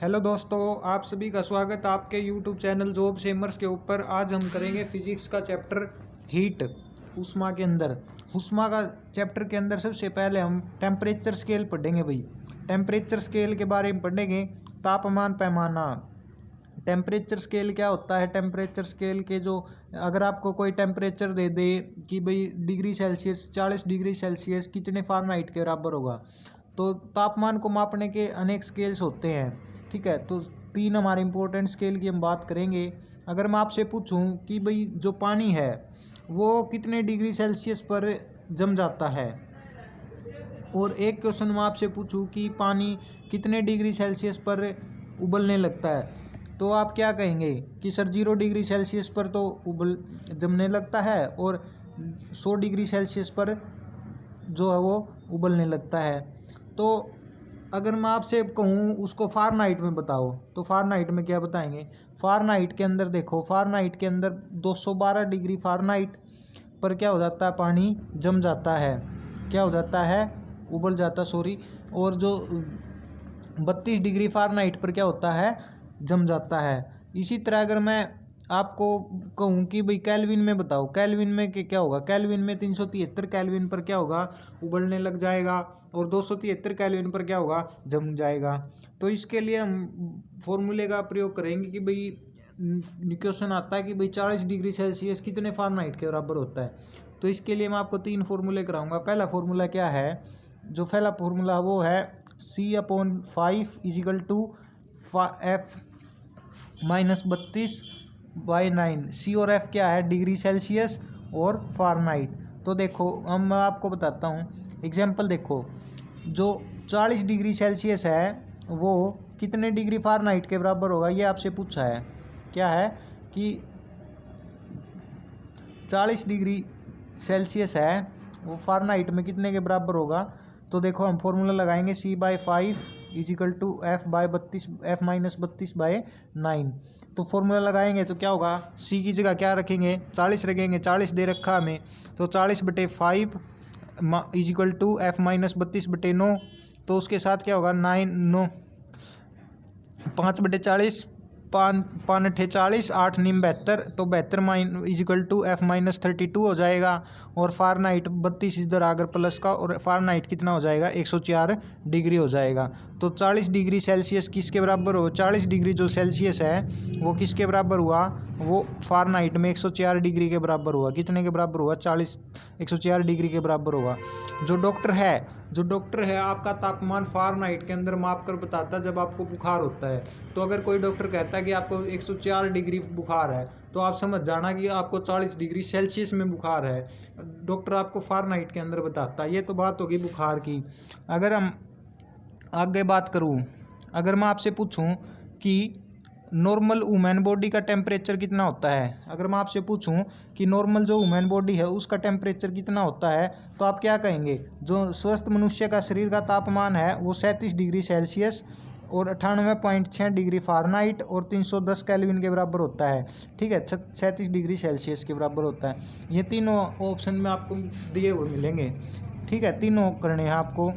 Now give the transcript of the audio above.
Hello दोस्तों, आप सभी का स्वागत आपके यूट्यूब चैनल जॉब सेमर्स के ऊपर। आज हम करेंगे फिजिक्स का चैप्टर हीट ऊष्मा के अंदर। ऊष्मा का चैप्टर के अंदर सबसे पहले हम टेम्परेचर स्केल पढ़ेंगे भाई। टेम्परेचर स्केल के बारे में पढ़ेंगे। तापमान पैमाना। टेम्परेचर स्केल क्या होता है? टेम्परेचर स्केल के जो अगर आपको कोई टेम्परेचर दे दे कि भाई डिग्री सेल्सियस 40 डिग्री सेल्सियस कितने फ़ारेनहाइट के बराबर होगा, तो तापमान को मापने के अनेक स्केल्स होते हैं। ठीक है, तो तीन हमारे इंपॉर्टेंट स्केल की हम बात करेंगे। अगर मैं आपसे पूछूं कि भाई जो पानी है वो कितने डिग्री सेल्सियस पर जम जाता है, और एक क्वेश्चन मैं आपसे पूछूं कि पानी कितने डिग्री सेल्सियस पर उबलने लगता है, तो आप क्या कहेंगे कि सर 0 डिग्री सेल्सियस पर तो जमने लगता है और 100 डिग्री सेल्सियस पर जो है वो उबलने लगता है। तो अगर मैं आपसे कहूँ उसको फ़ारेनहाइट में बताओ, तो फ़ारेनहाइट में क्या बताएंगे? फ़ारेनहाइट के अंदर देखो, फ़ारेनहाइट के अंदर 212 डिग्री फ़ारेनहाइट पर क्या हो जाता है? पानी जम जाता है। क्या हो जाता है? उबल जाता, सॉरी। और जो 32 डिग्री फ़ारेनहाइट पर क्या होता है? जम जाता है। इसी तरह अगर मैं आपको कहूँ कि भाई केल्विन में बताओ, केल्विन में क्या होगा? केल्विन में 373 केल्विन पर क्या होगा? उबलने लग जाएगा, और 273 केल्विन पर क्या होगा? जम जाएगा। तो इसके लिए हम फॉर्मूले का प्रयोग करेंगे कि भाई क्वेश्चन आता है कि भाई 40 डिग्री सेल्सियस कितने फ़ारेनहाइट के बराबर होता है। तो इसके लिए मैं आपको 3 फार्मूले कराऊंगा। पहला फार्मूला क्या है? जो पहला फार्मूला वो है C/5 F-32/9। सी और एफ क्या है? डिग्री सेल्सियस और फ़ारेनहाइट। तो देखो, अब मैं आपको बताता हूँ एग्जाम्पल। देखो, जो 40 डिग्री सेल्सियस है वो कितने डिग्री फ़ारेनहाइट के बराबर होगा, ये आपसे पूछा है। क्या है कि 40 डिग्री सेल्सियस है वो फ़ारेनहाइट में कितने के बराबर होगा? तो देखो, हम फॉर्मूला लगाएंगे C/5 F-32/9। तो फॉर्मूला लगाएंगे तो क्या होगा? C की जगह क्या रखेंगे? 40 रखेंगे। 40 दे रखा हमें, तो 40/5 F-32/9। तो उसके साथ क्या होगा? 5/40, 5×8 = 8, 9 = 72। तो 72 F-32 हो जाएगा। और फ़ारेनहाइट 32 इधर अगर प्लस का, और फ़ारेनहाइट कितना हो जाएगा? 104 डिग्री हो जाएगा। तो 40 डिग्री सेल्सियस किसके बराबर हो? 40 डिग्री जो सेल्सियस है वो किसके बराबर हुआ? वो फ़ारेनहाइट में 104 डिग्री के बराबर हुआ। कितने के बराबर हुआ? 104 डिग्री के बराबर होगा। जो डॉक्टर है आपका तापमान फ़ारेनहाइट के अंदर माप कर बताता है जब आपको बुखार होता है। तो अगर कोई डॉक्टर कहता है कि आपको 104 डिग्री बुखार है, तो आप समझ जाना कि आपको 40 डिग्री सेल्सियस में बुखार है। डॉक्टर आपको फ़ारेनहाइट के अंदर बताता है। ये तो बात होगी बुखार की। अगर हम आगे बात करूँ, अगर मैं आपसे पूछूं कि नॉर्मल वुमेन बॉडी का टेम्परेचर कितना होता है, अगर मैं आपसे पूछूं कि नॉर्मल जो वुमेन बॉडी है उसका टेम्परेचर कितना होता है, तो आप क्या कहेंगे? जो स्वस्थ मनुष्य का शरीर का तापमान है वो 37 डिग्री सेल्सियस और 98.6 डिग्री फ़ारेनहाइट और 310 केल्विन के बराबर होता है। ठीक है, 37 डिग्री सेल्सियस के बराबर होता है। ये तीनों ऑप्शन में आपको दिए हुए मिलेंगे। ठीक है, तीनों करने हैं आपको।